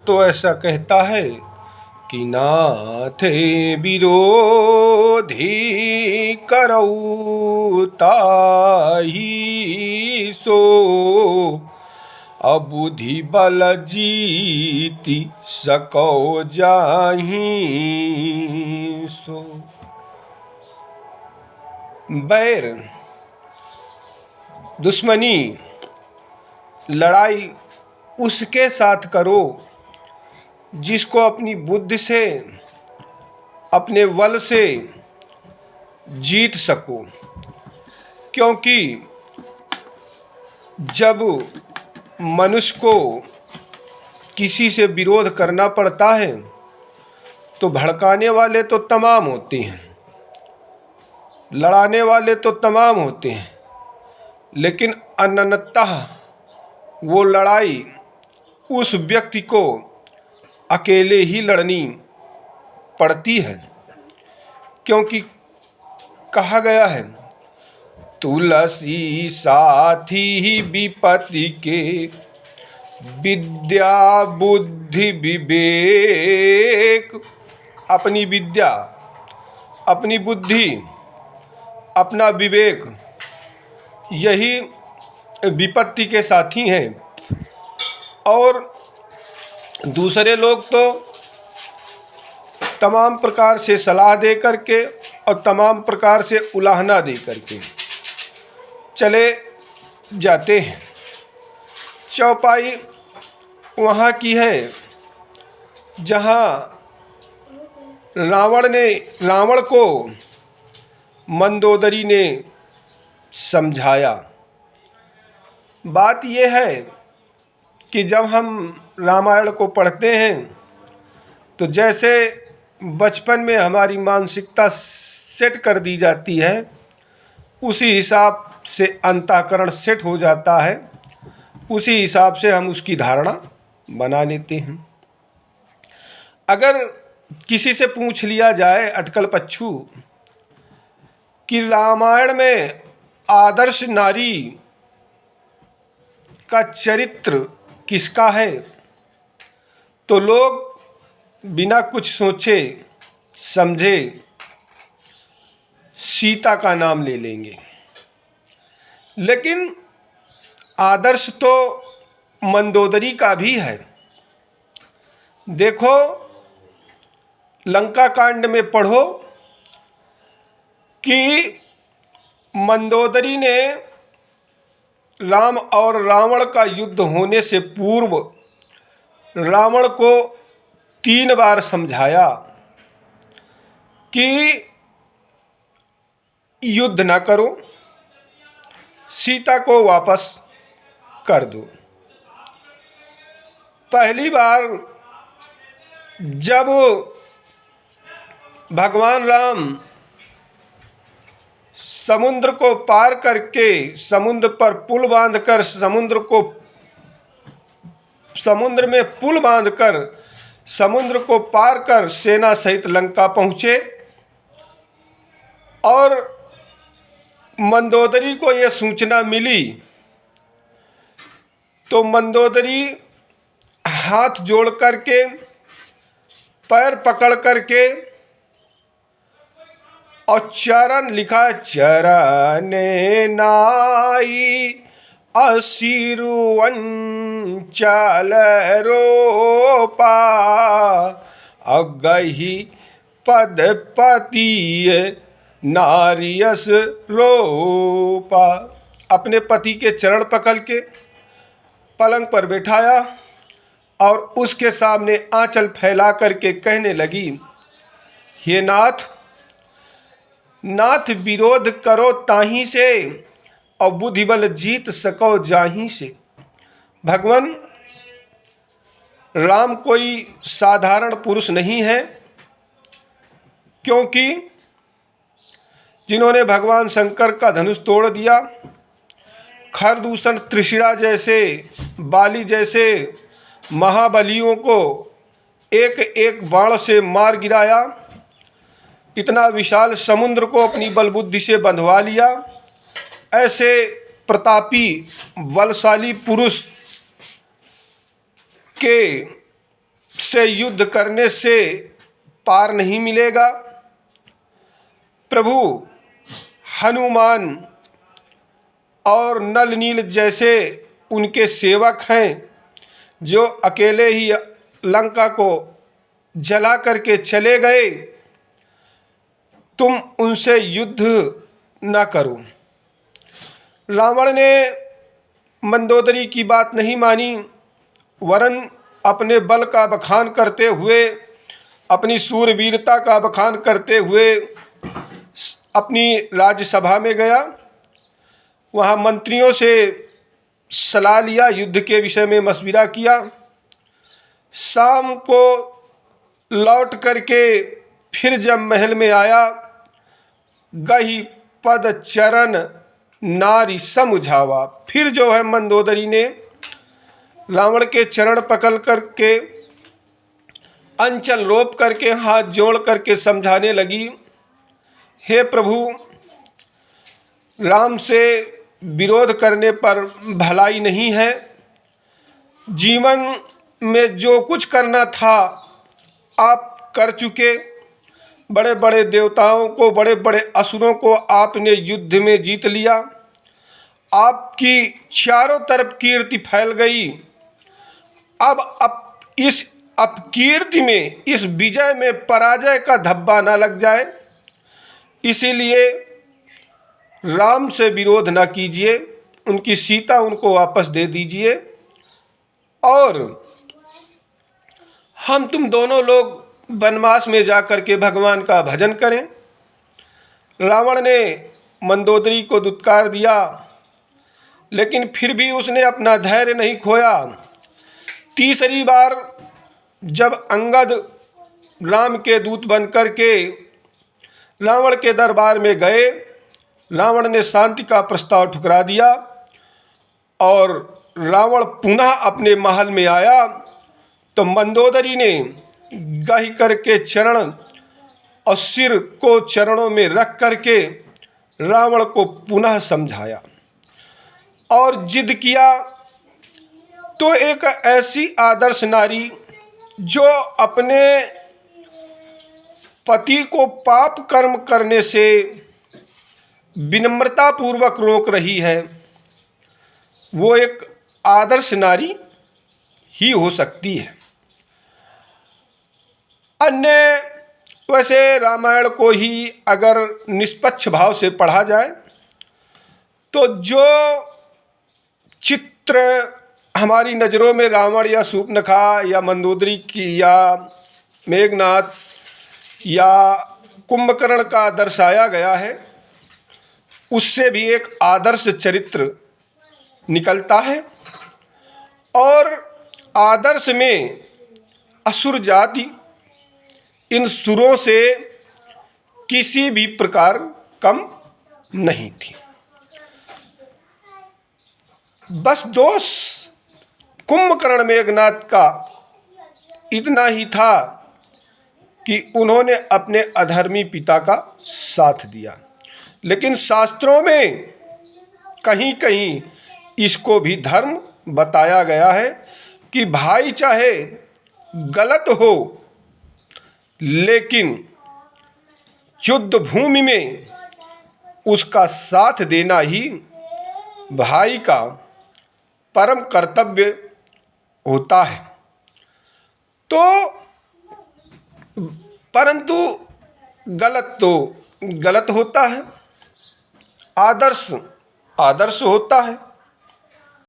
तो ऐसा कहता है कि नाथ विरोधी करऊ ताही सो, अबुधि बल जीति सको जाही सो। बैर, दुश्मनी, लड़ाई उसके साथ करो जिसको अपनी बुद्धि से, अपने बल से जीत सको। क्योंकि जब मनुष्य को किसी से विरोध करना पड़ता है तो भड़काने वाले तो तमाम होते हैं, लड़ाने वाले तो तमाम होते हैं, लेकिन अनन्यतः वो लड़ाई उस व्यक्ति को अकेले ही लड़नी पड़ती है। क्योंकि कहा गया है, तुलसी साथी विपत्ति के, विद्या बुद्धि विवेक। अपनी विद्या, अपनी बुद्धि, अपना विवेक, यही विपत्ति के साथी हैं। और दूसरे लोग तो तमाम प्रकार से सलाह दे करके और तमाम प्रकार से उलाहना दे करके चले जाते हैं। चौपाई वहाँ की है जहाँ रावण को मंदोदरी ने समझाया। बात यह है कि जब हम रामायण को पढ़ते हैं तो जैसे बचपन में हमारी मानसिकता सेट कर दी जाती है, उसी हिसाब से अंतःकरण सेट हो जाता है, उसी हिसाब से हम उसकी धारणा बना लेते हैं। अगर किसी से पूछ लिया जाए अटकल पच्छू कि रामायण में आदर्श नारी का चरित्र किसका है, तो लोग बिना कुछ सोचे समझे सीता का नाम ले लेंगे। लेकिन आदर्श तो मंदोदरी का भी है। देखो, लंका कांड में पढ़ो कि मंदोदरी ने राम और रावण का युद्ध होने से पूर्व रावण को 3 बार समझाया कि युद्ध न करो, सीता को वापस कर दो। पहली बार जब भगवान राम समुद्र को पार करके, समुद्र पर पुल बांधकर, समुद्र में पुल बांधकर समुद्र को पार कर सेना सहित लंका पहुँचे और मंदोदरी को यह सूचना मिली, तो मंदोदरी हाथ जोड़ करके, पैर पकड़ करके और चरण लिखा, चरण नाई असिरु अंचल रोपा, अगहि पद पति नारियस रोपा। अपने पति के चरण पकड़ के पलंग पर बैठाया और उसके सामने आंचल फैला करके कहने लगी, हे नाथ, नाथ विरोध करो ताही से और बुद्धि बल जीत सको जाही से। भगवान राम कोई साधारण पुरुष नहीं है, क्योंकि जिन्होंने भगवान शंकर का धनुष तोड़ दिया, खरदूषण त्रिशिरा जैसे, बाली जैसे महाबलियों को एक एक बाण से मार गिराया, इतना विशाल समुद्र को अपनी बलबुद्धि से बंधवा लिया, ऐसे प्रतापी बलशाली पुरुष के से युद्ध करने से पार नहीं मिलेगा। प्रभु हनुमान और नल नील जैसे उनके सेवक हैं जो अकेले ही लंका को जला करके चले गए, तुम उनसे युद्ध न करो। रावण ने मंदोदरी की बात नहीं मानी, वरन अपने बल का बखान करते हुए, अपनी सूरवीरता का बखान करते हुए अपनी राज्यसभा में गया। वहाँ मंत्रियों से सलाह लिया, युद्ध के विषय में मशविरा किया। शाम को लौट करके फिर जब महल में आया, गही पद चरण नारी समुझावा, फिर जो है मंदोदरी ने रावण के चरण पकड़ करके अंचल रोप करके हाथ जोड़ करके समझाने लगी, हे प्रभु, राम से विरोध करने पर भलाई नहीं है। जीवन में जो कुछ करना था आप कर चुके। बड़े बड़े देवताओं को, बड़े बड़े असुरों को आपने युद्ध में जीत लिया। आपकी चारों तरफ कीर्ति फैल गई। अब इस अपकीर्ति में, इस विजय में पराजय का धब्बा ना लग जाए, इसीलिए राम से विरोध ना कीजिए, उनकी सीता उनको वापस दे दीजिए और हम तुम दोनों लोग वनवास में जाकर के भगवान का भजन करें। रावण ने मंदोदरी को दुत्कार दिया, लेकिन फिर भी उसने अपना धैर्य नहीं खोया। तीसरी बार जब अंगद राम के दूत बनकर के रावण के दरबार में गए, रावण ने शांति का प्रस्ताव ठुकरा दिया और रावण पुनः अपने महल में आया तो मंदोदरी ने गही करके चरण और सिर को चरणों में रख करके रावण को पुनः समझाया और जिद किया। तो एक ऐसी आदर्श नारी जो अपने पति को पाप कर्म करने से विनम्रता पूर्वक रोक रही है, वो एक आदर्श नारी ही हो सकती है। अन्य वैसे रामायण को ही अगर निष्पक्ष भाव से पढ़ा जाए तो जो चित्र हमारी नज़रों में रावण या शूर्पणखा या मंदोदरी की या मेघनाद या कुंभकर्ण का दर्शाया गया है, उससे भी एक आदर्श चरित्र निकलता है। और आदर्श में असुर जाति इन सुरों से किसी भी प्रकार कम नहीं थी। बस दोष कुंभकर्ण मेघनाद का इतना ही था कि उन्होंने अपने अधर्मी पिता का साथ दिया, लेकिन शास्त्रों में कहीं कहीं इसको भी धर्म बताया गया है कि भाई चाहे गलत हो लेकिन युद्ध भूमि में उसका साथ देना ही भाई का परम कर्तव्य होता है। तो परंतु गलत तो गलत होता है, आदर्श आदर्श होता है।